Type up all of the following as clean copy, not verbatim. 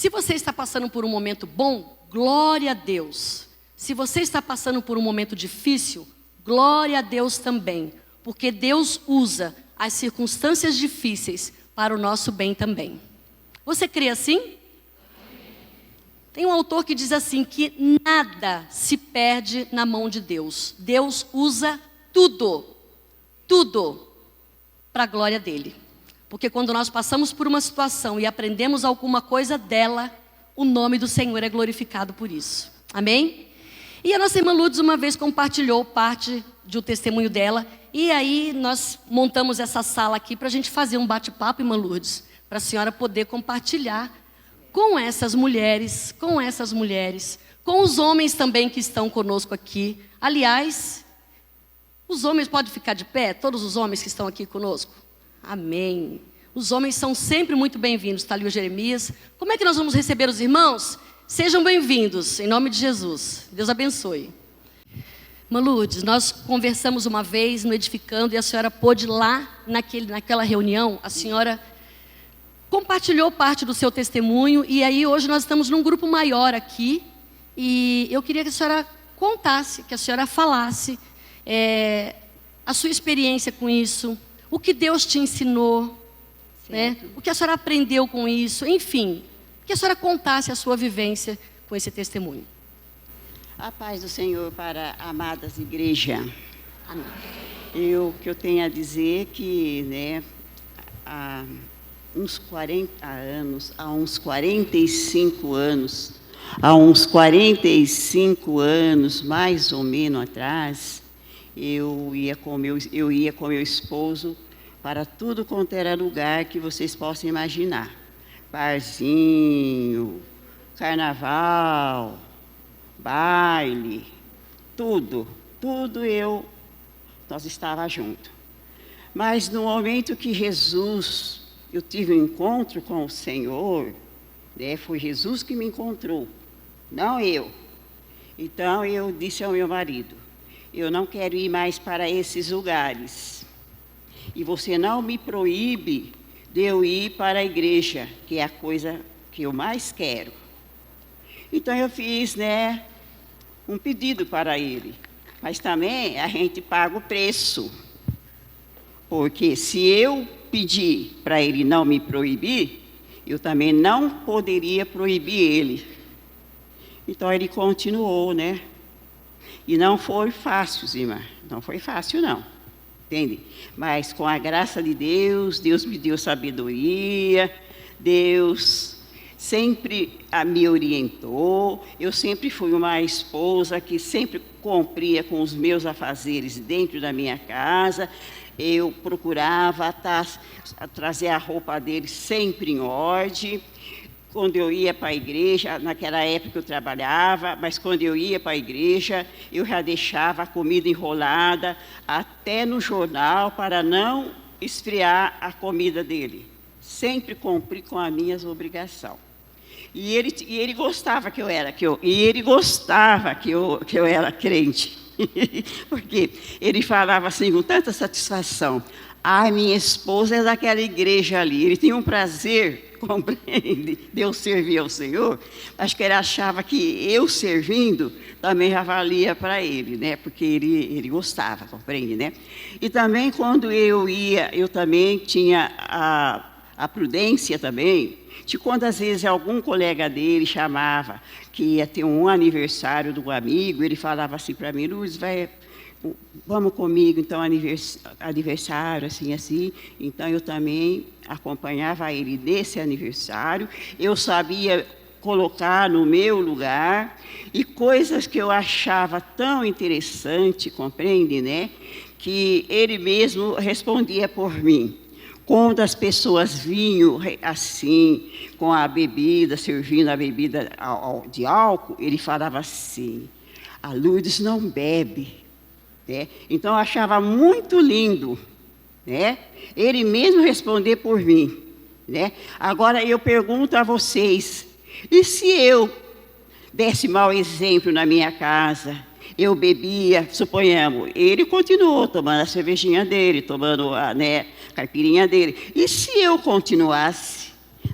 Se você está passando por um momento bom, glória a Deus. Se você está passando por um momento difícil, glória a Deus também. Porque Deus usa as circunstâncias difíceis para o nosso bem também. Você crê assim? Tem um autor que diz assim, que nada se perde na mão de Deus. Deus usa tudo para a glória dele. Porque quando nós passamos por uma situação e aprendemos alguma coisa dela, o nome do Senhor é glorificado por isso. Amém? E a nossa irmã Lourdes uma vez compartilhou parte de um testemunho dela. E aí nós montamos essa sala aqui para a gente fazer um bate-papo, irmã Lourdes, para a senhora poder compartilhar com essas mulheres, com os homens também que estão conosco aqui. Aliás, os homens podem ficar de pé, todos os homens que estão aqui conosco? Amém. Os homens são sempre muito bem-vindos. Está ali o Jeremias. Como é que nós vamos receber os irmãos? Sejam bem-vindos, em nome de Jesus. Deus abençoe. Irmã Lourdes, nós conversamos uma vez no Edificando e a senhora pôde lá naquela reunião, a senhora compartilhou parte do seu testemunho e aí hoje nós estamos num grupo maior aqui e eu queria que a senhora contasse, que a senhora falasse a sua experiência com isso, o que Deus te ensinou, né? O que a senhora aprendeu com isso, enfim, que a senhora contasse a sua vivência com esse testemunho. A paz do Senhor para a amadas igreja. Amém. O que eu tenho a dizer que, né, há uns 40 anos, há uns 45 anos, mais ou menos atrás, eu ia com meu esposo para tudo quanto era lugar que vocês possam imaginar. Barzinho, carnaval, baile, tudo nós estávamos juntos. Mas no momento que eu tive um encontro com o Senhor, né, foi Jesus que me encontrou, não eu. Então eu disse ao meu marido, eu não quero ir mais para esses lugares. E você não me proíbe de eu ir para a igreja, que é a coisa que eu mais quero. Então eu fiz, né, um pedido para ele. Mas também a gente paga o preço. Porque se eu pedir para ele não me proibir, eu também não poderia proibir ele. Então ele continuou, né? E não foi fácil, irmã. Não foi fácil, não. Entende? Mas com a graça de Deus, Deus me deu sabedoria, Deus sempre me orientou. Eu sempre fui uma esposa que sempre cumpria com os meus afazeres dentro da minha casa. Eu procurava trazer a roupa dele sempre em ordem. Quando eu ia para a igreja, naquela época eu trabalhava, mas quando eu ia para a igreja, eu já deixava a comida enrolada até no jornal para não esfriar a comida dele. Sempre cumpri com as minhas obrigações. E ele gostava que eu era crente. Porque ele falava assim com tanta satisfação: ai, minha esposa é daquela igreja ali. Ele tinha um prazer, compreende, de eu servir ao Senhor. Acho que ele achava que eu servindo também já valia para ele, né? Porque ele gostava, compreende, né? E também quando eu ia, eu também tinha a prudência também, de quando às vezes algum colega dele chamava que ia ter um aniversário do amigo, ele falava assim para mim: Luz, vamos comigo, então, aniversário, assim. Então, eu também acompanhava ele nesse aniversário. Eu sabia colocar no meu lugar, e coisas que eu achava tão interessante, compreende, né? Que ele mesmo respondia por mim. Quando as pessoas vinham assim, com a bebida, servindo a bebida de álcool, ele falava assim: a Lourdes não bebe. Né? Então, eu achava muito lindo, né? Ele mesmo responder por mim. Né? Agora, eu pergunto a vocês, e se eu desse mau exemplo na minha casa, eu bebia, suponhamos, ele continuou tomando a cervejinha dele, tomando a caipirinha dele, e se eu continuasse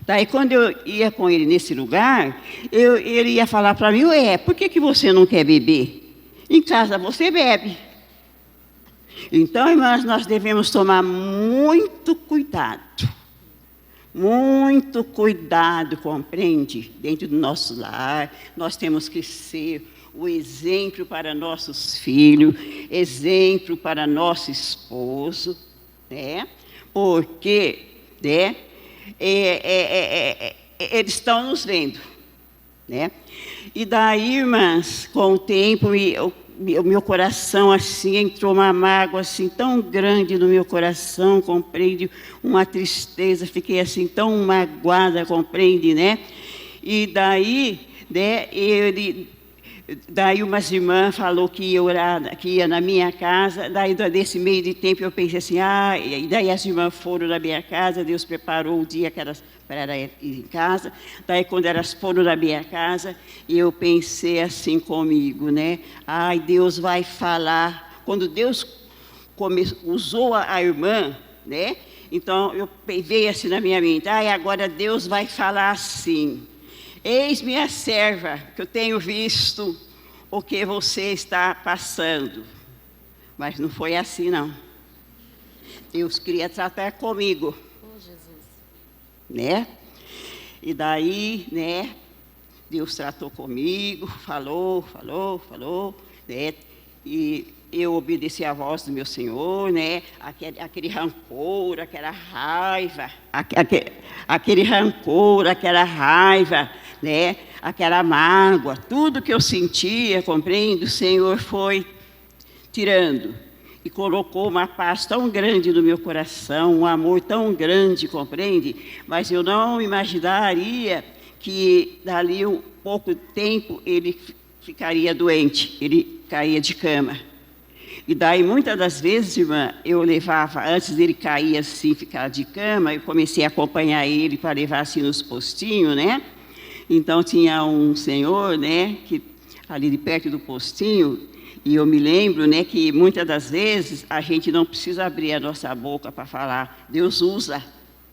Daí, quando eu ia com ele nesse lugar, ele ia falar para mim, ué, por que você não quer beber? Em casa você bebe. Então, irmãs, nós devemos tomar muito cuidado, compreende? Dentro do nosso lar, nós temos que ser o exemplo para nossos filhos, exemplo para nosso esposo, né? Porque, né, eles estão nos vendo, né? E daí, irmãs, com o tempo, o meu coração, assim, entrou uma mágoa, assim, tão grande no meu coração, compreende? Uma tristeza, fiquei, assim, tão magoada, compreende, né? E daí, né, daí umas irmãs falou que ia orar, que ia na minha casa. Daí, nesse meio de tempo, eu pensei assim, e daí as irmãs foram na minha casa, Deus preparou o dia que elas para ir em casa. Daí, quando elas foram na minha casa, eu pensei assim comigo, né? Ai, Deus vai falar. Quando Deus usou a irmã, né? Então, veio assim na minha mente, agora Deus vai falar assim. Eis minha serva, que eu tenho visto o que você está passando. Mas não foi assim, não. Deus queria tratar comigo. Oh, Jesus. Né? E daí, né, Deus tratou comigo, falou, né? E eu obedeci à voz do meu Senhor, né? Aquele rancor, aquela raiva, aquele rancor, aquela raiva, né? Aquela mágoa, tudo que eu sentia, compreende? O Senhor foi tirando e colocou uma paz tão grande no meu coração, um amor tão grande, compreende? Mas eu não imaginaria que dali um pouco tempo ele ficaria doente, ele caía de cama. E daí, muitas das vezes, irmã, eu levava, antes dele cair assim, ficar de cama, eu comecei a acompanhar ele para levar assim nos postinhos, né? Então, tinha um senhor, né, que ali de perto do postinho, e eu me lembro, né, que muitas das vezes a gente não precisa abrir a nossa boca para falar. Deus usa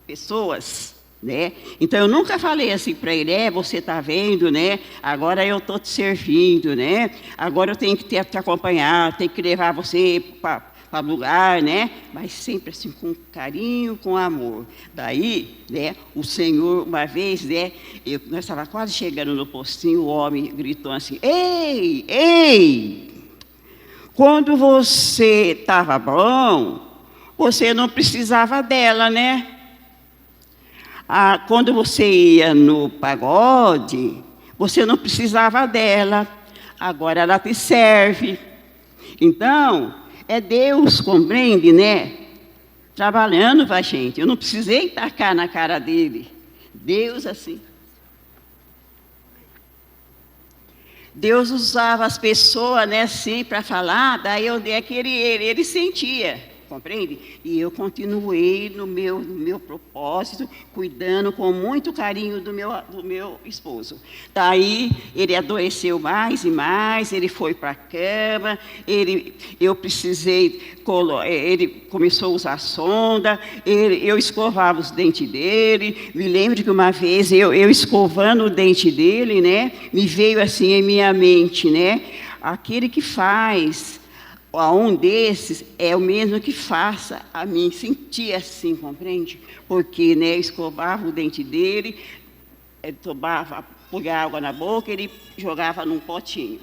pessoas, né? Então, eu nunca falei assim para ele, você está vendo, né? Agora eu estou te servindo, né? Agora eu tenho que te acompanhar, tenho que levar você para o lugar, né? Mas sempre assim, com carinho, com amor. Daí, né, o Senhor, uma vez, né, nós estávamos quase chegando no postinho, o homem gritou assim, ei! Quando você estava bom, você não precisava dela, né? Quando você ia no pagode, você não precisava dela, agora ela te serve. Então, é Deus, compreende, né? Trabalhando para a gente. Eu não precisei tacar na cara dele. Deus assim. Deus usava as pessoas, né, assim, para falar, daí é que ele sentia, compreende? E eu continuei no meu propósito, cuidando com muito carinho do meu esposo. Daí ele adoeceu mais e mais, ele foi para a cama, eu precisei, ele começou a usar sonda, eu escovava os dentes dele. Me lembro que uma vez eu escovando o dente dele, né, me veio assim em minha mente, né, aquele que faz a um desses é o mesmo que faça a mim sentir assim, compreende? Porque, né, eu escovava o dente dele, põe água na boca, ele jogava num potinho.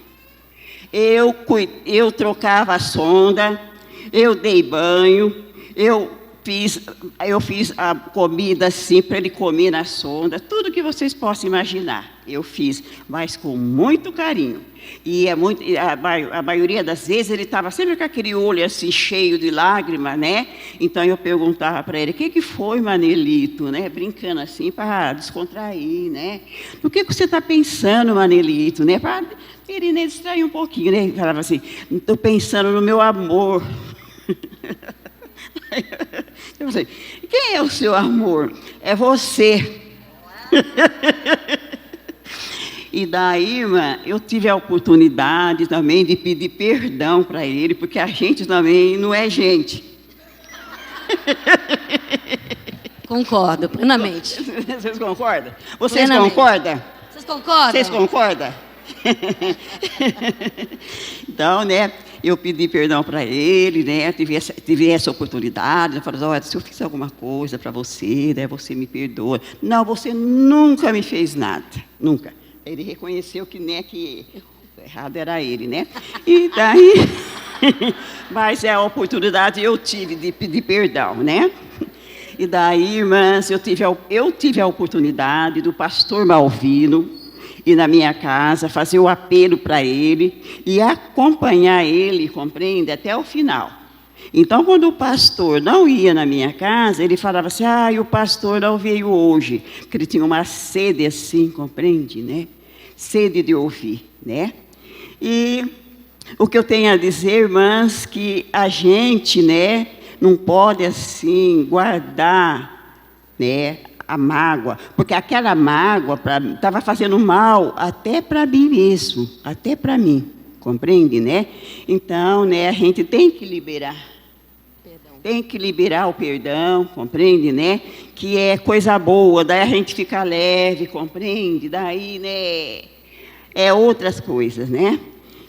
Eu trocava a sonda, eu dei banho, eu fiz a comida assim para ele comer na sonda, tudo que vocês possam imaginar, eu fiz, mas com muito carinho. E a maioria das vezes ele estava sempre com aquele olho assim cheio de lágrimas, né? Então eu perguntava para ele, o que foi, Manelito, né? Brincando assim para descontrair, né? O que você está pensando, Manelito, né? Para ele distrair um pouquinho, né? Ele falava assim, estou pensando no meu amor. Eu falei, quem é o seu amor? É você. E daí, irmã, eu tive a oportunidade também de pedir perdão para ele, porque a gente também não é gente. Concordo, plenamente. Vocês concordam? Vocês Plenamente. concordam? Vocês concordam? Vocês concordam? Então, né, eu pedi perdão para ele, né, tive essa oportunidade, eu falei, olha, se eu fiz alguma coisa para você, né, você me perdoa. Não, você nunca me fez nada, nunca. Ele reconheceu que, né, que errado era ele, né? E daí, mas é a oportunidade eu tive de pedir perdão, né? E daí, irmãs, eu tive a oportunidade do pastor Malvino ir na minha casa, fazer o apelo para ele e acompanhar ele, compreende, até o final. Então, quando o pastor não ia na minha casa, ele falava assim, o pastor não veio hoje, porque ele tinha uma sede assim, compreende, né? Sede de ouvir, né? E o que eu tenho a dizer, irmãs, que a gente, né, não pode assim guardar, né, a mágoa, porque aquela mágoa estava fazendo mal até para mim mesmo, até para mim, compreende, né? Então, né, a gente tem que liberar. Tem que liberar o perdão, compreende, né? Que é coisa boa, daí a gente fica leve, compreende? Daí, né, é outras coisas, né?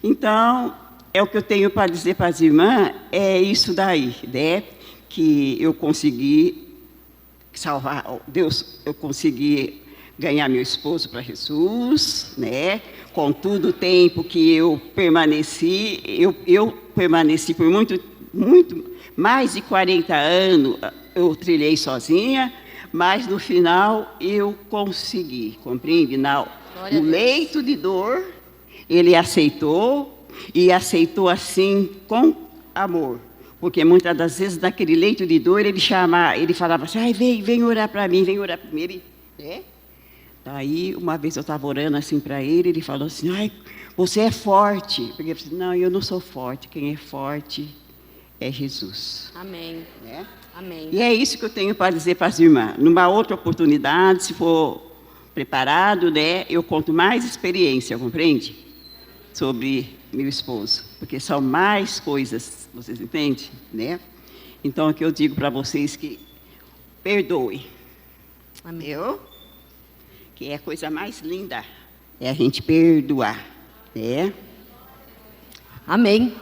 Então, é o que eu tenho para dizer para as irmãs, é isso daí, né? Que eu consegui salvar, Deus, eu consegui ganhar meu esposo para Jesus, né? Com todo o tempo que eu permaneci, eu permaneci por muito mais de 40 anos, eu trilhei sozinha, mas no final eu consegui, compreende? No leito de dor, ele aceitou, e aceitou assim com amor. Porque muitas das vezes, naquele leito de dor, ele falava assim, vem orar para mim, vem orar para mim. Ele, né? Daí, uma vez eu estava orando assim para ele falou assim, você é forte. Porque eu disse, não, eu não sou forte, quem é forte é Jesus. Amém. Né? Amém. E é isso que eu tenho para dizer para as irmãs. Numa outra oportunidade, se for preparado, né, eu conto mais experiência, compreende? Sobre meu esposo, porque são mais coisas, vocês entendem, né? Então, o que eu digo para vocês que perdoe. Amém. Que é a coisa mais linda, é a gente perdoar, né? Amém.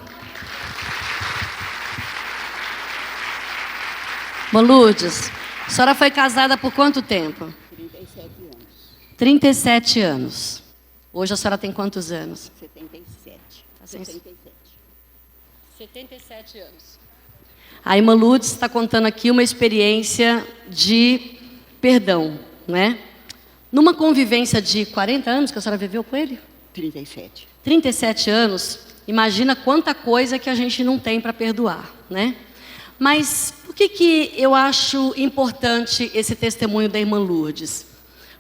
Lourdes, a senhora foi casada por quanto tempo? 37 anos. 37 anos. Hoje a senhora tem quantos anos? 77. 77 anos. A irmã Lourdes está contando aqui uma experiência de perdão, né? Numa convivência de 40 anos que a senhora viveu com ele? 37. 37 anos, imagina quanta coisa que a gente não tem para perdoar, né? Mas por que eu acho importante esse testemunho da irmã Lourdes?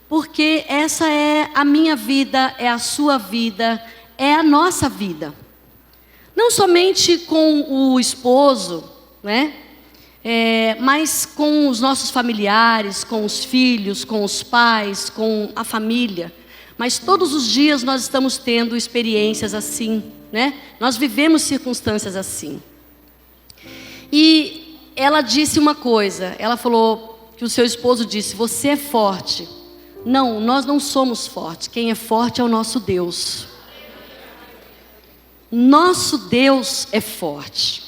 Porque essa é a minha vida, é a sua vida, é a nossa vida. Não somente com o esposo, né? Mas com os nossos familiares, com os filhos, com os pais, com a família. Mas todos os dias nós estamos tendo experiências assim, né? Nós vivemos circunstâncias assim. E ela disse uma coisa, ela falou que o seu esposo disse, você é forte. Não, nós não somos fortes, quem é forte é o nosso Deus. Nosso Deus é forte.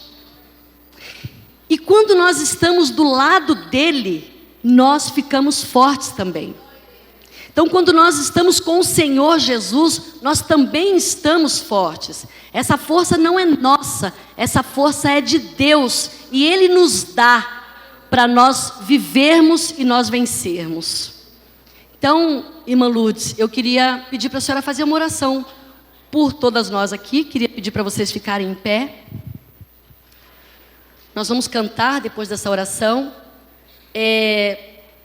E quando nós estamos do lado dele, nós ficamos fortes também. Então, quando nós estamos com o Senhor Jesus, nós também estamos fortes. Essa força não é nossa, essa força é de Deus. E Ele nos dá para nós vivermos e nós vencermos. Então, irmã Lourdes, eu queria pedir para a senhora fazer uma oração por todas nós aqui. Queria pedir para vocês ficarem em pé. Nós vamos cantar depois dessa oração.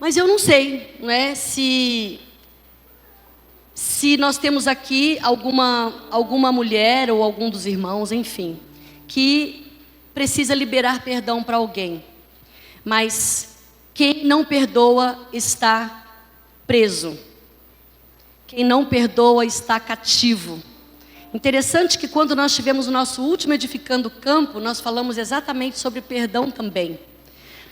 Mas eu não sei, não é, se nós temos aqui alguma mulher ou algum dos irmãos, enfim, que precisa liberar perdão para alguém. Mas quem não perdoa está preso. Quem não perdoa está cativo. Interessante que quando nós tivemos o nosso último Edificando o Campo, nós falamos exatamente sobre perdão também.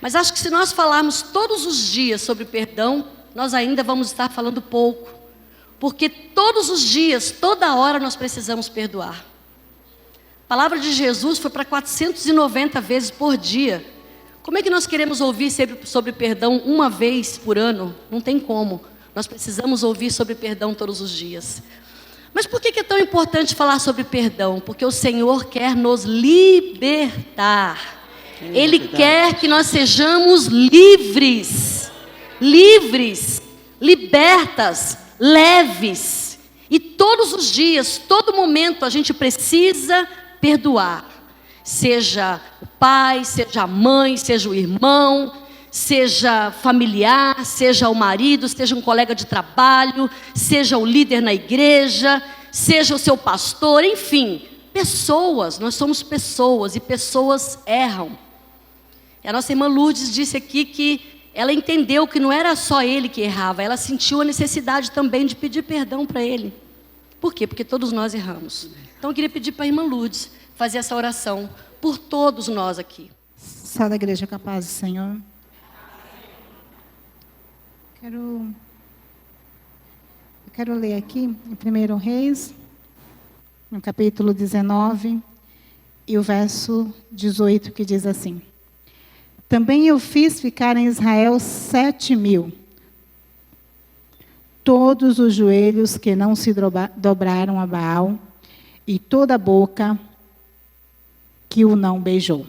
Mas acho que se nós falarmos todos os dias sobre perdão, nós ainda vamos estar falando pouco. Porque todos os dias, toda hora nós precisamos perdoar. A palavra de Jesus foi para 490 vezes por dia. Como é que nós queremos ouvir sobre perdão uma vez por ano? Não tem como. Nós precisamos ouvir sobre perdão todos os dias. Mas por que é tão importante falar sobre perdão? Porque o Senhor quer nos libertar. Ele quer que nós sejamos livres, libertas, leves. E todos os dias, todo momento, a gente precisa perdoar. Seja o pai, seja a mãe, seja o irmão, seja familiar, seja o marido, seja um colega de trabalho, seja o líder na igreja, seja o seu pastor, enfim, pessoas, nós somos pessoas e pessoas erram. E a nossa irmã Lourdes disse aqui que ela entendeu que não era só ele que errava, ela sentiu a necessidade também de pedir perdão para ele. Por quê? Porque todos nós erramos. Então eu queria pedir para a irmã Lourdes fazer essa oração por todos nós aqui. Sal da igreja capaz do Senhor. Eu quero ler aqui em 1 Reis, no capítulo 19, e o verso 18, que diz assim: Também eu fiz ficar em Israel 7.000, todos os joelhos que não se dobraram a Baal, e toda a boca que o não beijou.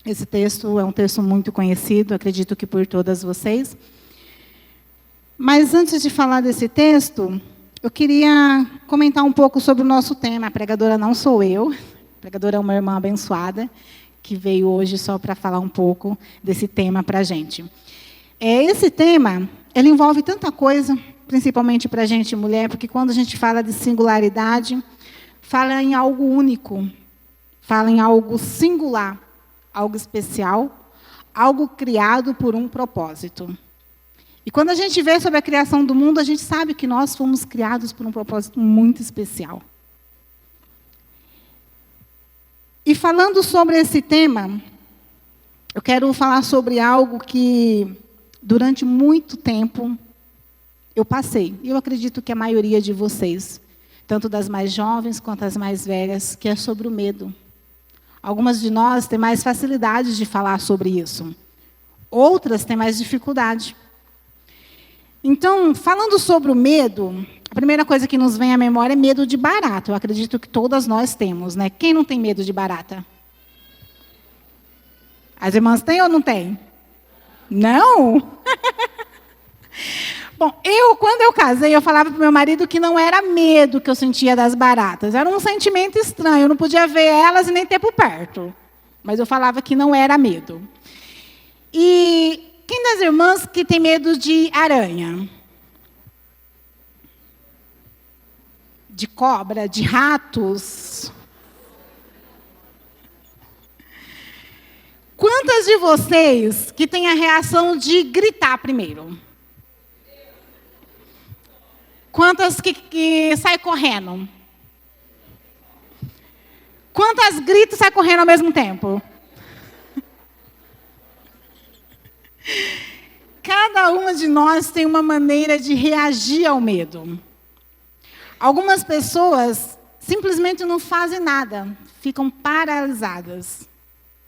Esse texto é um texto muito conhecido, acredito que por todas vocês. Mas antes de falar desse texto, eu queria comentar um pouco sobre o nosso tema. A pregadora não sou eu, a pregadora é uma irmã abençoada, que veio hoje só para falar um pouco desse tema para a gente. Esse tema, ele envolve tanta coisa, principalmente para a gente mulher, porque quando a gente fala de singularidade, fala em algo único, fala em algo singular, algo especial, algo criado por um propósito. E quando a gente vê sobre a criação do mundo, a gente sabe que nós fomos criados por um propósito muito especial. E falando sobre esse tema, eu quero falar sobre algo que, durante muito tempo, eu passei. E eu acredito que a maioria de vocês, tanto das mais jovens quanto as mais velhas, que é sobre o medo. Algumas de nós têm mais facilidade de falar sobre isso. Outras têm mais dificuldade. Então, falando sobre o medo, a primeira coisa que nos vem à memória é medo de barata. Eu acredito que todas nós temos, né? Quem não tem medo de barata? As irmãs têm ou não têm? Não? Bom, quando eu casei, eu falava para o meu marido que não era medo que eu sentia das baratas. Era um sentimento estranho, eu não podia ver elas e nem ter por perto. Mas eu falava que não era medo. E quem das irmãs que tem medo de aranha? De cobra, de ratos? Quantas de vocês que têm a reação de gritar primeiro? Quantas que saem correndo? Quantas gritam e saem correndo ao mesmo tempo? Cada uma de nós tem uma maneira de reagir ao medo. Algumas pessoas simplesmente não fazem nada, ficam paralisadas.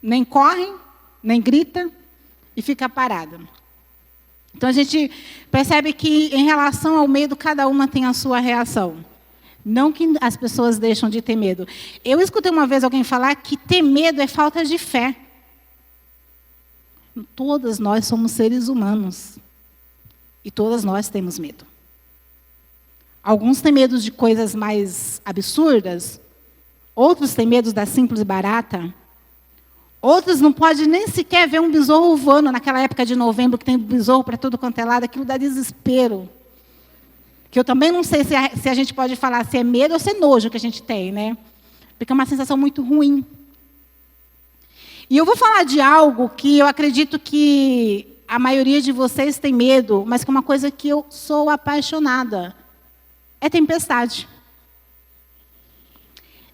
Nem correm, nem gritam e fica parada. Então a gente percebe que em relação ao medo, cada uma tem a sua reação. Não que as pessoas deixam de ter medo. Eu escutei uma vez alguém falar que ter medo é falta de fé. Todas nós somos seres humanos. E todas nós temos medo. Alguns têm medo de coisas mais absurdas. Outros têm medo da simples barata. Outros não podem nem sequer ver um besouro voando naquela época de novembro, que tem besouro para todo quanto é lado. Aquilo dá desespero. Que eu também não sei se a gente pode falar se é medo ou se é nojo que a gente tem, né? Porque é uma sensação muito ruim. E eu vou falar de algo que eu acredito que a maioria de vocês tem medo, mas que é uma coisa que eu sou apaixonada. É tempestade.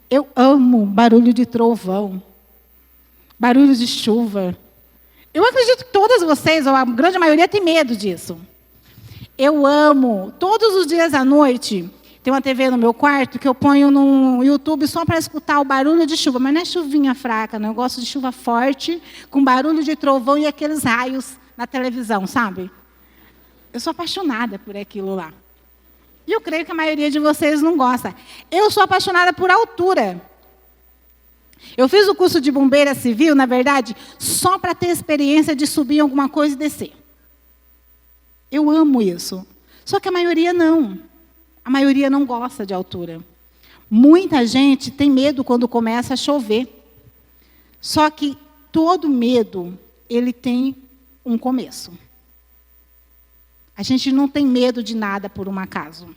Eu amo barulho de trovão, barulho de chuva. Eu acredito que todas vocês, ou a grande maioria, tem medo disso. Eu amo, todos os dias à noite, tem uma TV no meu quarto que eu ponho no YouTube só para escutar o barulho de chuva. Mas não é chuvinha fraca, não. Eu gosto de chuva forte, com barulho de trovão e aqueles raios na televisão, sabe? Eu sou apaixonada por aquilo lá. E eu creio que a maioria de vocês não gosta. Eu sou apaixonada por altura. Eu fiz o curso de bombeira civil, na verdade, só para ter experiência de subir em alguma coisa e descer. Eu amo isso. Só que a maioria não. A maioria não gosta de altura. Muita gente tem medo quando começa a chover. Só que todo medo, ele tem um começo. A gente não tem medo de nada por um acaso.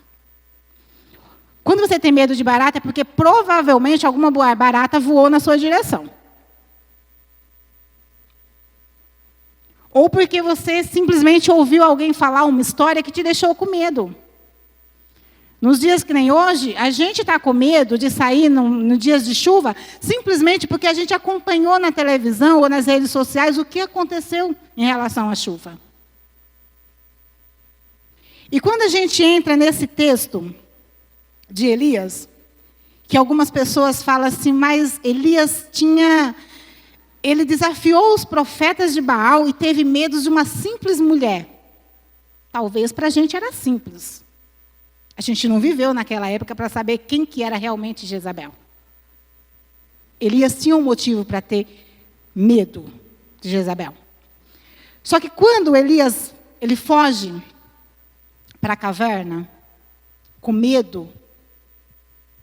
Quando você tem medo de barata, é porque provavelmente alguma barata voou na sua direção. Ou porque você simplesmente ouviu alguém falar uma história que te deixou com medo. Nos dias que nem hoje, a gente está com medo de sair no dias de chuva, simplesmente porque a gente acompanhou na televisão ou nas redes sociais o que aconteceu em relação à chuva. E quando a gente entra nesse texto de Elias, que algumas pessoas falam assim, mas Elias ele desafiou os profetas de Baal e teve medo de uma simples mulher. Talvez para a gente era simples. A gente não viveu naquela época para saber quem que era realmente Jezabel. Elias tinha um motivo para ter medo de Jezabel. Só que quando Elias ele foge para a caverna, com medo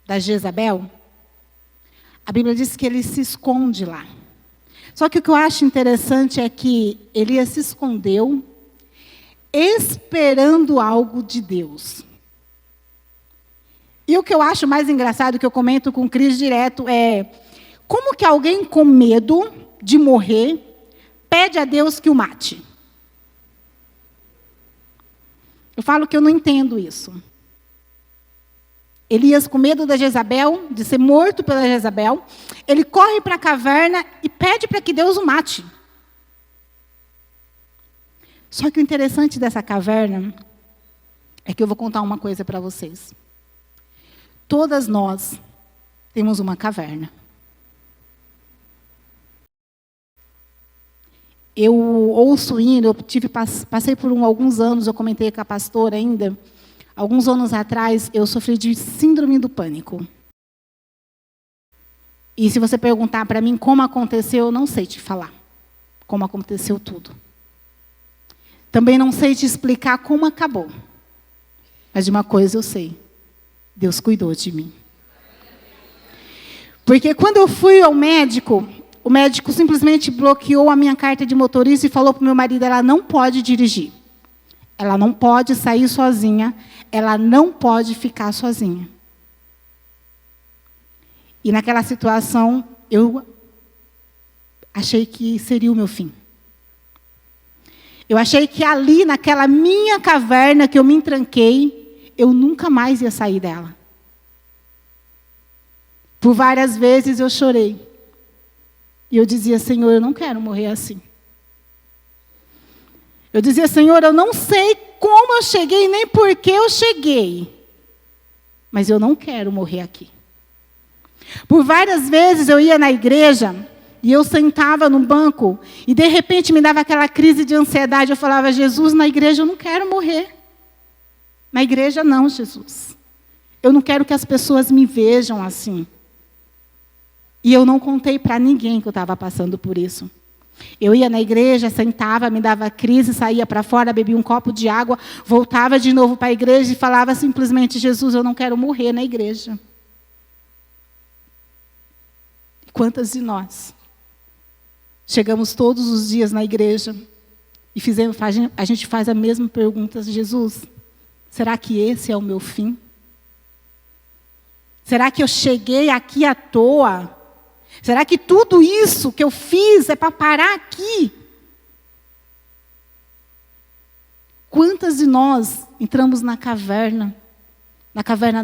da Jezabel, a Bíblia diz que ele se esconde lá. Só que o que eu acho interessante é que Elias se escondeu esperando algo de Deus. E o que eu acho mais engraçado, que eu comento com o Cris direto, é como que alguém com medo de morrer pede a Deus que o mate? Eu falo que eu não entendo isso. Elias, com medo da Jezabel, de ser morto pela Jezabel, ele corre para a caverna e pede para que Deus o mate. Só que o interessante dessa caverna é que eu vou contar uma coisa para vocês. Todas nós temos uma caverna. Eu ouço hino, passei por alguns anos, eu comentei com a pastora ainda, alguns anos atrás, eu sofri de síndrome do pânico. E se você perguntar para mim como aconteceu, eu não sei te falar como aconteceu tudo. Também não sei te explicar como acabou. Mas de uma coisa eu sei. Deus cuidou de mim. Porque quando eu fui ao médico, o médico simplesmente bloqueou a minha carta de motorista e falou para o meu marido, ela não pode dirigir. Ela não pode sair sozinha. Ela não pode ficar sozinha. E naquela situação, eu achei que seria o meu fim. Eu achei que ali, naquela minha caverna que eu me entranquei, eu nunca mais ia sair dela. Por várias vezes eu chorei. E eu dizia, Senhor, eu não quero morrer assim. Eu dizia, Senhor, eu não sei como eu cheguei, nem por que eu cheguei. Mas eu não quero morrer aqui. Por várias vezes eu ia na igreja e eu sentava no banco e de repente me dava aquela crise de ansiedade. Eu falava, Jesus, na igreja eu não quero morrer. Na igreja não, Jesus. Eu não quero que as pessoas me vejam assim. E eu não contei para ninguém que eu estava passando por isso. Eu ia na igreja, sentava, me dava crise, saía para fora, bebia um copo de água, voltava de novo para a igreja e falava simplesmente, Jesus, eu não quero morrer na igreja. E quantas de nós chegamos todos os dias na igreja e a gente faz a mesma pergunta, Jesus, será que esse é o meu fim? Será que eu cheguei aqui à toa? Será que tudo isso que eu fiz é para parar aqui? Quantas de nós entramos na caverna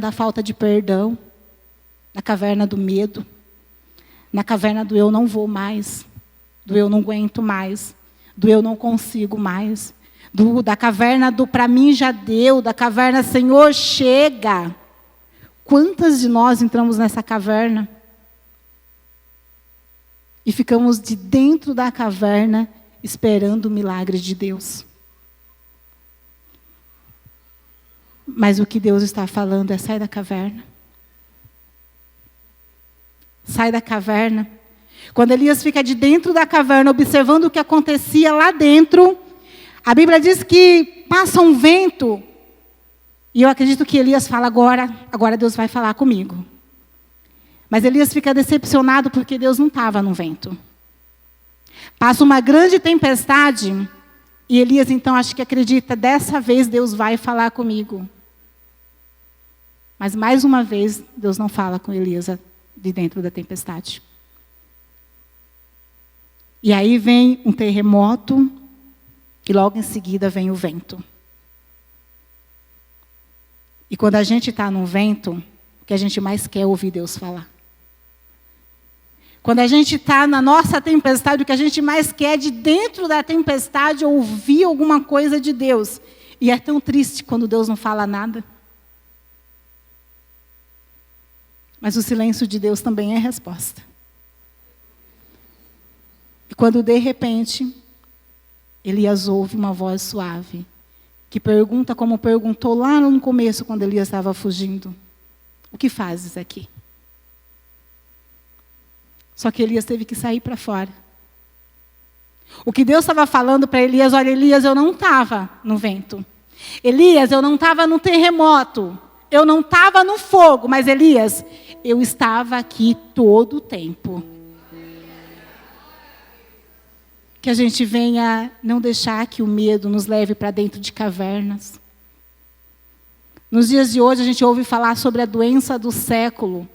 da falta de perdão, na caverna do medo, na caverna do eu não vou mais, do eu não aguento mais, do eu não consigo mais, da caverna do para mim já deu, da caverna Senhor chega. Quantas de nós entramos nessa caverna e ficamos de dentro da caverna esperando o milagre de Deus? Mas o que Deus está falando é: sai da caverna. Sai da caverna. Quando Elias fica de dentro da caverna, observando o que acontecia lá dentro, a Bíblia diz que passa um vento. E eu acredito que Elias fala: agora Deus vai falar comigo. Mas Elias fica decepcionado porque Deus não estava no vento. Passa uma grande tempestade e Elias então acho que acredita: dessa vez Deus vai falar comigo. Mas mais uma vez Deus não fala com Elias de dentro da tempestade. E aí vem um terremoto e logo em seguida vem o vento. E quando a gente está no vento, o que a gente mais quer é ouvir Deus falar. Quando a gente está na nossa tempestade, o que a gente mais quer é de dentro da tempestade ouvir alguma coisa de Deus. E é tão triste quando Deus não fala nada. Mas o silêncio de Deus também é resposta. E quando de repente, Elias ouve uma voz suave, que pergunta como perguntou lá no começo, quando Elias estava fugindo: o que fazes aqui? Só que Elias teve que sair para fora. O que Deus estava falando para Elias: olha, Elias, eu não estava no vento. Elias, eu não estava no terremoto. Eu não estava no fogo. Mas Elias, eu estava aqui todo o tempo. Que a gente venha não deixar que o medo nos leve para dentro de cavernas. Nos dias de hoje a gente ouve falar sobre a doença do século.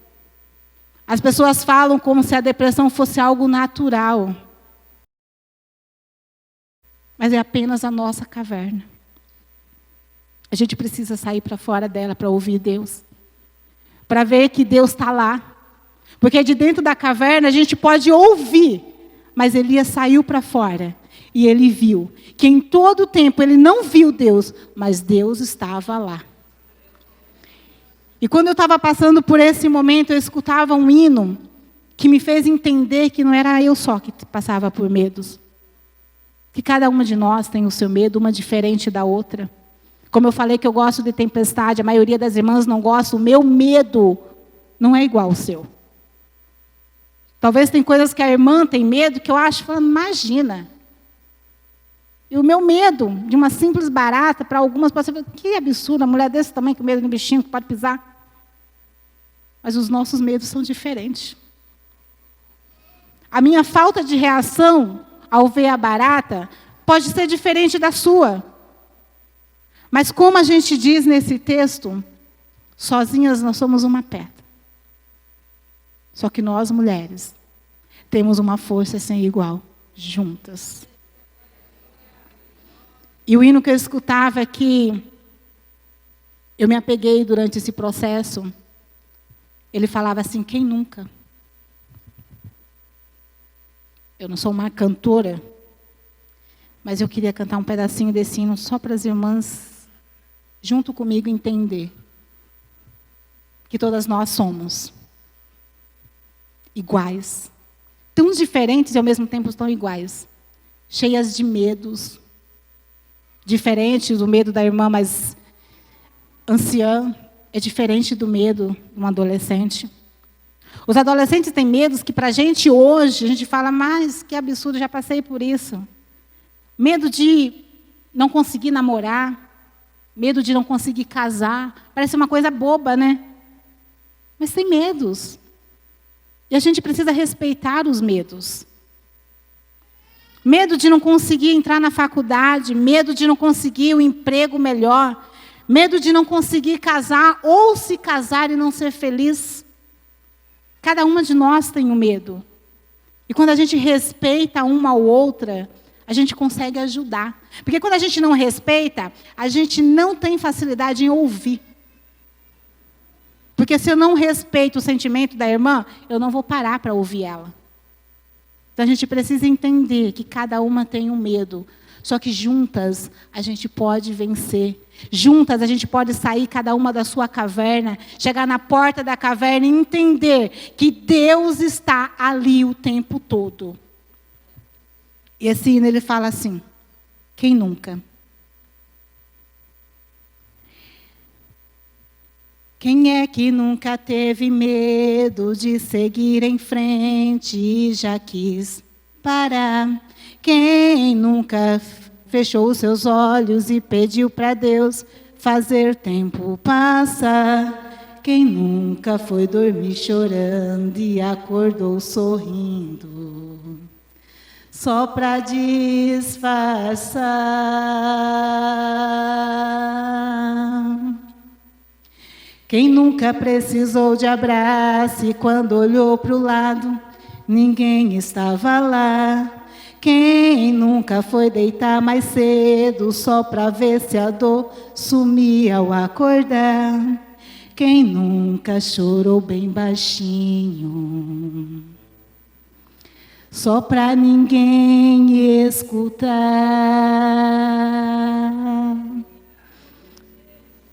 As pessoas falam como se a depressão fosse algo natural. Mas é apenas a nossa caverna. A gente precisa sair para fora dela para ouvir Deus. Para ver que Deus está lá. Porque de dentro da caverna a gente pode ouvir. Mas Elias saiu para fora e ele viu que em todo o tempo ele não viu Deus, mas Deus estava lá. E quando eu estava passando por esse momento, eu escutava um hino que me fez entender que não era eu só que passava por medos. Que cada uma de nós tem o seu medo, uma diferente da outra. Como eu falei que eu gosto de tempestade, a maioria das irmãs não gosta, o meu medo não é igual ao seu. Talvez tem coisas que a irmã tem medo que eu acho, falando, imagina. E o meu medo de uma simples barata, para algumas pode ser, que absurdo, a mulher desse tamanho com medo de um bichinho que pode pisar. Mas os nossos medos são diferentes. A minha falta de reação ao ver a barata pode ser diferente da sua. Mas como a gente diz nesse texto, sozinhas nós somos uma pedra. Só que nós, mulheres, temos uma força sem igual, juntas. E o hino que eu escutava que eu me apeguei durante esse processo, ele falava assim: quem nunca? Eu não sou uma cantora, mas eu queria cantar um pedacinho desse hino só para as irmãs, junto comigo, entender que todas nós somos iguais, tão diferentes e ao mesmo tempo tão iguais, cheias de medos, diferente do medo da irmã mais anciã, é diferente do medo de um adolescente. Os adolescentes têm medos que para a gente hoje, a gente fala, mas que absurdo, já passei por isso. Medo de não conseguir namorar, medo de não conseguir casar, parece uma coisa boba, né? Mas tem medos. E a gente precisa respeitar os medos. Medo de não conseguir entrar na faculdade, medo de não conseguir um emprego melhor, medo de não conseguir casar ou se casar e não ser feliz. Cada uma de nós tem um medo. E quando a gente respeita uma ou outra, a gente consegue ajudar. Porque quando a gente não respeita, a gente não tem facilidade em ouvir. Porque se eu não respeito o sentimento da irmã, eu não vou parar para ouvir ela. Então a gente precisa entender que cada uma tem um medo. Só que juntas a gente pode vencer. Juntas a gente pode sair cada uma da sua caverna, chegar na porta da caverna e entender que Deus está ali o tempo todo. E esse hino ele fala assim: quem nunca? Quem é que nunca teve medo de seguir em frente e já quis parar? Quem nunca fechou os seus olhos e pediu para Deus fazer tempo passar? Quem nunca foi dormir chorando e acordou sorrindo, só para disfarçar? Quem nunca precisou de abraço e quando olhou para o lado, ninguém estava lá? Quem nunca foi deitar mais cedo só para ver se a dor sumia ao acordar? Quem nunca chorou bem baixinho só para ninguém escutar?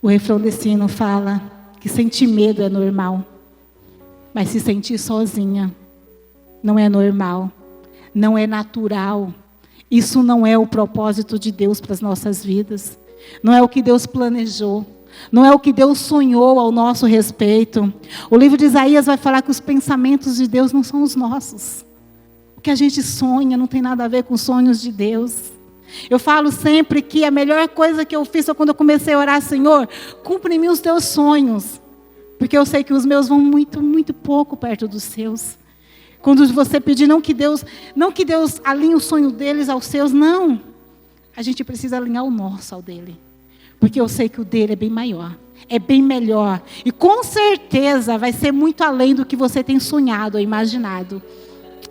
O refrão desse hino fala que sentir medo é normal, mas se sentir sozinha não é normal, não é natural. Isso não é o propósito de Deus para as nossas vidas. Não é o que Deus planejou. Não é o que Deus sonhou ao nosso respeito. O livro de Isaías vai falar que os pensamentos de Deus não são os nossos. O que a gente sonha não tem nada a ver com os sonhos de Deus. Eu falo sempre que a melhor coisa que eu fiz foi quando eu comecei a orar: Senhor, cumpre em mim os teus sonhos. Porque eu sei que os meus vão muito, muito pouco perto dos seus. Quando você pedir, não que Deus alinhe o sonho deles aos seus, não. A gente precisa alinhar o nosso ao dele. Porque eu sei que o dele é bem maior, é bem melhor. E com certeza vai ser muito além do que você tem sonhado ou imaginado.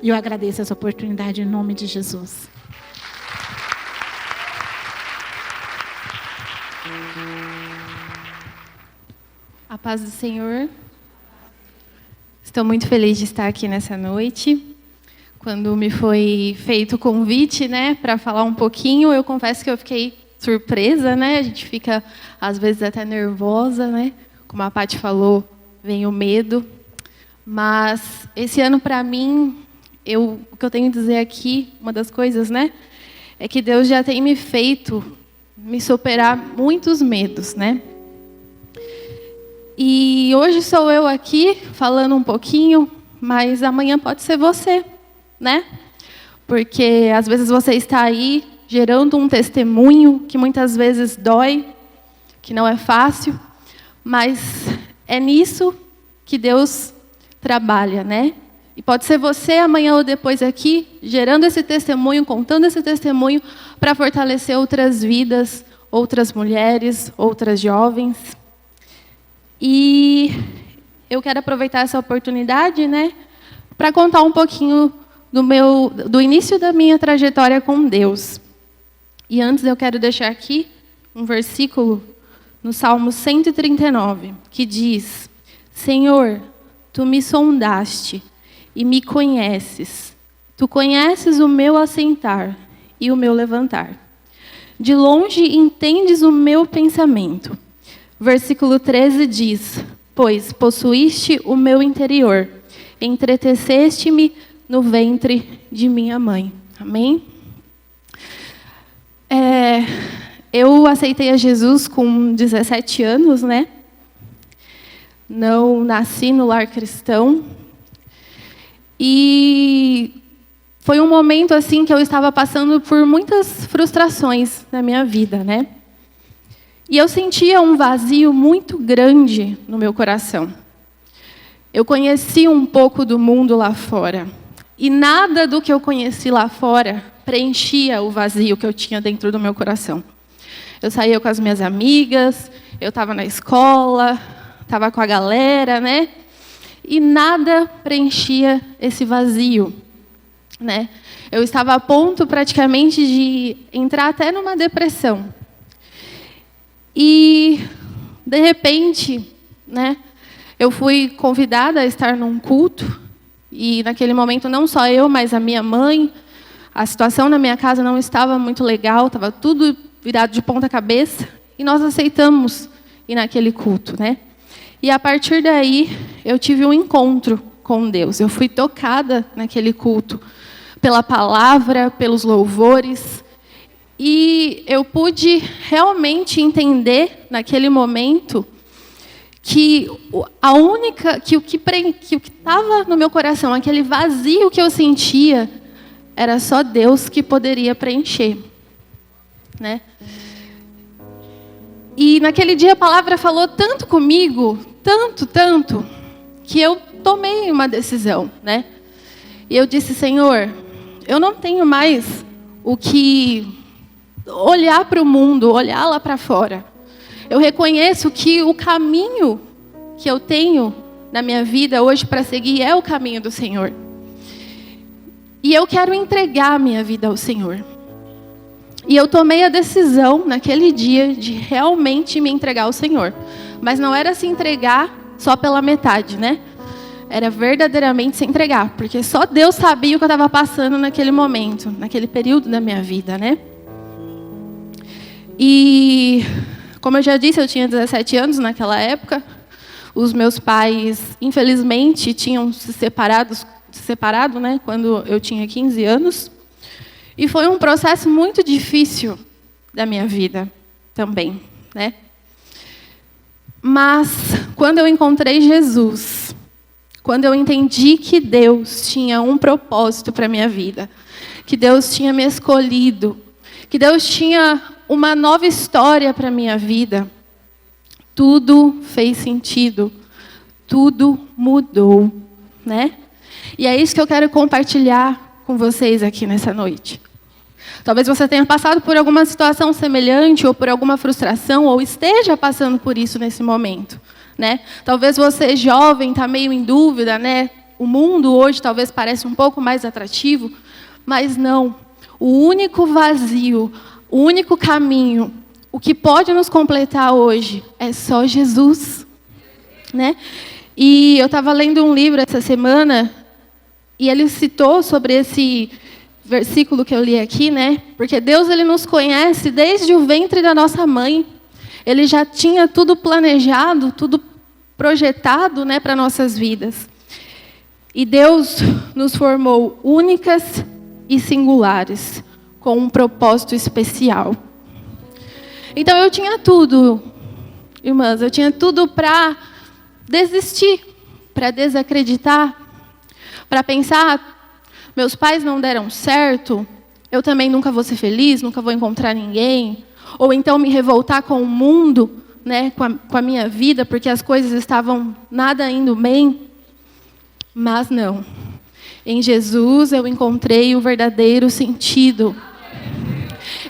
E eu agradeço essa oportunidade em nome de Jesus. A paz do Senhor. Estou muito feliz de estar aqui nessa noite. Quando me foi feito o convite, para falar um pouquinho, eu confesso que eu fiquei surpresa, A gente fica, às vezes, até nervosa, Como a Paty falou, vem o medo. Mas esse ano, para mim, o que eu tenho a dizer aqui, uma das coisas, é que Deus já tem me feito me superar muitos medos, E hoje sou eu aqui, falando um pouquinho, mas amanhã pode ser você, Porque às vezes você está aí, gerando um testemunho que muitas vezes dói, que não é fácil, mas é nisso que Deus trabalha, E pode ser você amanhã ou depois aqui, gerando esse testemunho, contando esse testemunho, para fortalecer outras vidas, outras mulheres, outras jovens. E eu quero aproveitar essa oportunidade, para contar um pouquinho do início da minha trajetória com Deus. E antes eu quero deixar aqui um versículo no Salmo 139, que diz: Senhor, tu me sondaste e me conheces. Tu conheces o meu assentar e o meu levantar. De longe entendes o meu pensamento. Versículo 13 diz: Pois possuíste o meu interior, entreteceste-me no ventre de minha mãe. Amém? Eu aceitei a Jesus com 17 anos, Não nasci no lar cristão. E foi um momento assim que eu estava passando por muitas frustrações na minha vida, E eu sentia um vazio muito grande no meu coração. Eu conheci um pouco do mundo lá fora. E nada do que eu conheci lá fora preenchia o vazio que eu tinha dentro do meu coração. Eu saía com as minhas amigas, eu estava na escola, estava com a galera, E nada preenchia esse vazio, Eu estava a ponto praticamente de entrar até numa depressão. E, de repente, eu fui convidada a estar num culto, E naquele momento não só eu, mas a minha mãe, a situação na minha casa não estava muito legal, estava tudo virado de ponta cabeça, e nós aceitamos ir naquele culto, né? E a partir daí eu tive um encontro com Deus. Eu fui tocada naquele culto pela palavra, pelos louvores, e eu pude realmente entender naquele momento que o que estava no meu coração, aquele vazio que eu sentia, era só Deus que poderia preencher, né? E naquele dia a palavra falou tanto comigo, tanto, que eu tomei uma decisão, né? E eu disse: Senhor, eu não tenho mais o que olhar para o mundo, olhar lá para fora. Eu reconheço que o caminho que eu tenho na minha vida hoje para seguir é o caminho do Senhor. E eu quero entregar a minha vida ao Senhor. E eu tomei a decisão naquele dia de realmente me entregar ao Senhor. Mas não era se entregar só pela metade, né? Era verdadeiramente se entregar, porque só Deus sabia o que eu estava passando naquele momento, naquele período da minha vida, né? E, como eu já disse, eu tinha 17 anos naquela época. Os meus pais, infelizmente, tinham se separado, né, quando eu tinha 15 anos. E foi um processo muito difícil da minha vida também, né? Mas, quando eu encontrei Jesus, quando eu entendi que Deus tinha um propósito para a minha vida, que Deus tinha me escolhido, que Deus tinha uma nova história para a minha vida, tudo fez sentido, tudo mudou, né? E é isso que eu quero compartilhar com vocês aqui nessa noite. Talvez você tenha passado por alguma situação semelhante, ou por alguma frustração, ou esteja passando por isso nesse momento, né? Talvez você, jovem, está meio em dúvida, né? O mundo hoje talvez pareça um pouco mais atrativo, mas não. O único vazio, o único caminho, o que pode nos completar hoje é só Jesus, né? E eu estava lendo um livro essa semana e ele citou sobre esse versículo que eu li aqui, né? Porque Deus, ele nos conhece desde o ventre da nossa mãe. Ele já tinha tudo planejado, tudo projetado, né, para nossas vidas. E Deus nos formou únicas e singulares, com um propósito especial. Então eu tinha tudo, irmãs, eu tinha tudo para desistir, para desacreditar, para pensar: meus pais não deram certo, eu também nunca vou ser feliz, nunca vou encontrar ninguém. Ou então me revoltar com o mundo, né, com a minha vida, porque as coisas estavam nada indo bem. Mas não. Em Jesus eu encontrei o verdadeiro sentido.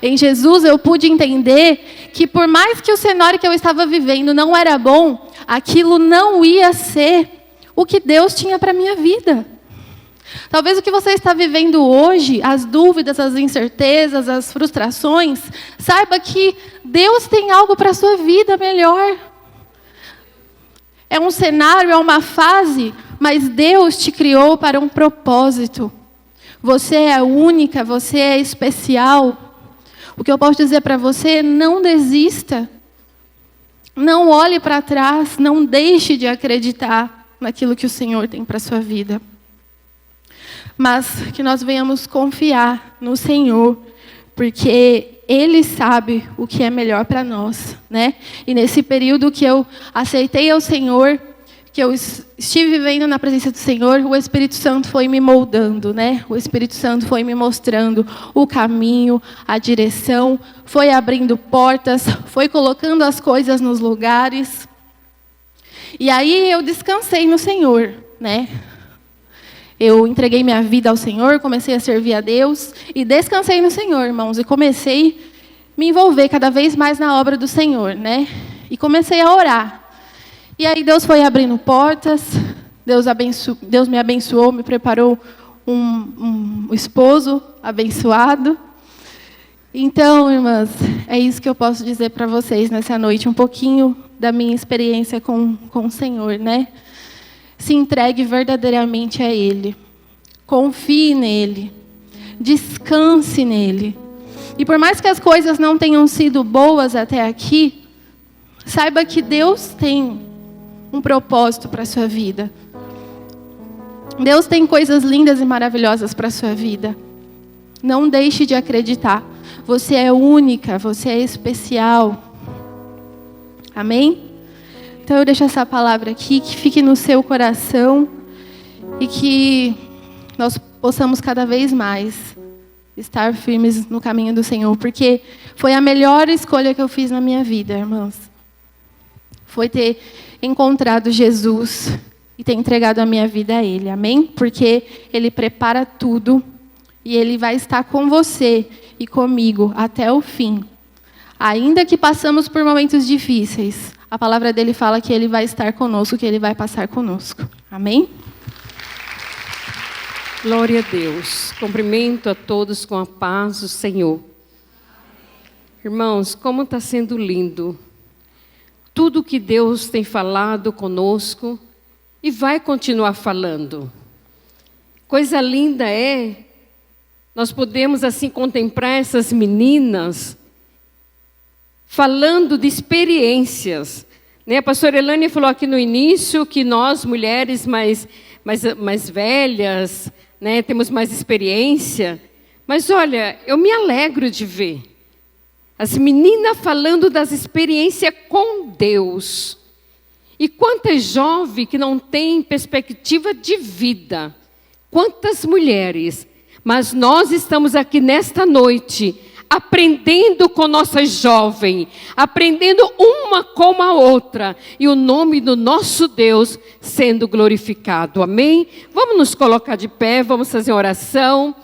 Em Jesus eu pude entender que, por mais que o cenário que eu estava vivendo não era bom, aquilo não ia ser o que Deus tinha para a minha vida. Talvez o que você está vivendo hoje, as dúvidas, as incertezas, as frustrações, saiba que Deus tem algo para a sua vida melhor. É um cenário, é uma fase, mas Deus te criou para um propósito. Você é única, você é especial. O que eu posso dizer para você: não desista. Não olhe para trás, não deixe de acreditar naquilo que o Senhor tem para a sua vida. Mas que nós venhamos confiar no Senhor, porque Ele sabe o que é melhor para nós, né? E nesse período que eu aceitei ao Senhor, que eu estive vivendo na presença do Senhor, o Espírito Santo foi me moldando, né? O Espírito Santo foi me mostrando o caminho, a direção, foi abrindo portas, foi colocando as coisas nos lugares. E aí eu descansei no Senhor, né? Eu entreguei minha vida ao Senhor, comecei a servir a Deus e descansei no Senhor, irmãos. E comecei a me envolver cada vez mais na obra do Senhor, né? E comecei a orar. E aí Deus foi abrindo portas, Deus me abençoou, me preparou um esposo abençoado. Então, irmãs, é isso que eu posso dizer para vocês nessa noite, um pouquinho da minha experiência com o Senhor, né? se entregue verdadeiramente a Ele. Confie nele. Descanse nele. E por mais que as coisas não tenham sido boas até aqui, saiba que Deus tem um propósito para a sua vida. Deus tem coisas lindas e maravilhosas para a sua vida. Não deixe de acreditar. Você é única, você é especial. Amém? Então eu deixo essa palavra aqui, que fique no seu coração e que nós possamos cada vez mais estar firmes no caminho do Senhor, porque foi a melhor escolha que eu fiz na minha vida, irmãs. Foi ter encontrado Jesus e ter entregado a minha vida a Ele, amém? Porque Ele prepara tudo e Ele vai estar com você e comigo até o fim. Ainda que passamos por momentos difíceis, a palavra dele fala que Ele vai estar conosco, que Ele vai passar conosco, amém? Glória a Deus. Cumprimento a todos com a paz do Senhor. Irmãos, como está sendo lindo. Tudo que Deus tem falado conosco e vai continuar falando. Coisa linda é nós podemos assim contemplar essas meninas falando de experiências. A pastora Elane falou aqui no início que nós, mulheres mais velhas, temos mais experiência. Mas olha, eu me alegro de ver as meninas falando das experiências com Deus. E quantas jovens que não têm perspectiva de vida. Quantas mulheres. Mas nós estamos aqui nesta noite aprendendo com nossa jovem, aprendendo uma com a outra, e o nome do nosso Deus sendo glorificado, amém? Vamos nos colocar de pé, vamos fazer uma oração,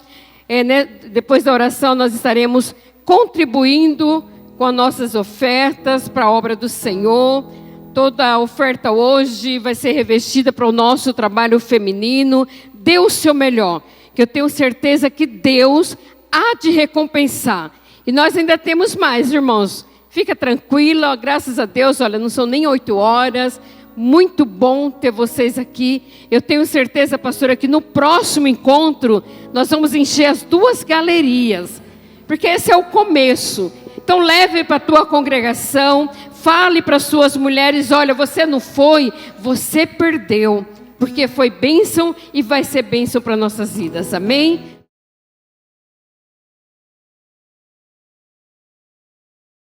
depois da oração nós estaremos contribuindo com as nossas ofertas para a obra do Senhor. Toda a oferta hoje vai ser revestida para o nosso trabalho feminino. Dê o seu melhor, que eu tenho certeza que Deus há de recompensar. E nós ainda temos mais, irmãos. Fica tranquila, graças a Deus, olha, não são nem 8 horas. Muito bom ter vocês aqui. Eu tenho certeza, pastora, que no próximo encontro nós vamos encher as 2 galerias. Porque esse é o começo. Então leve para a tua congregação, fale para as suas mulheres, olha, você não foi, você perdeu. Porque foi bênção e vai ser bênção para nossas vidas, amém?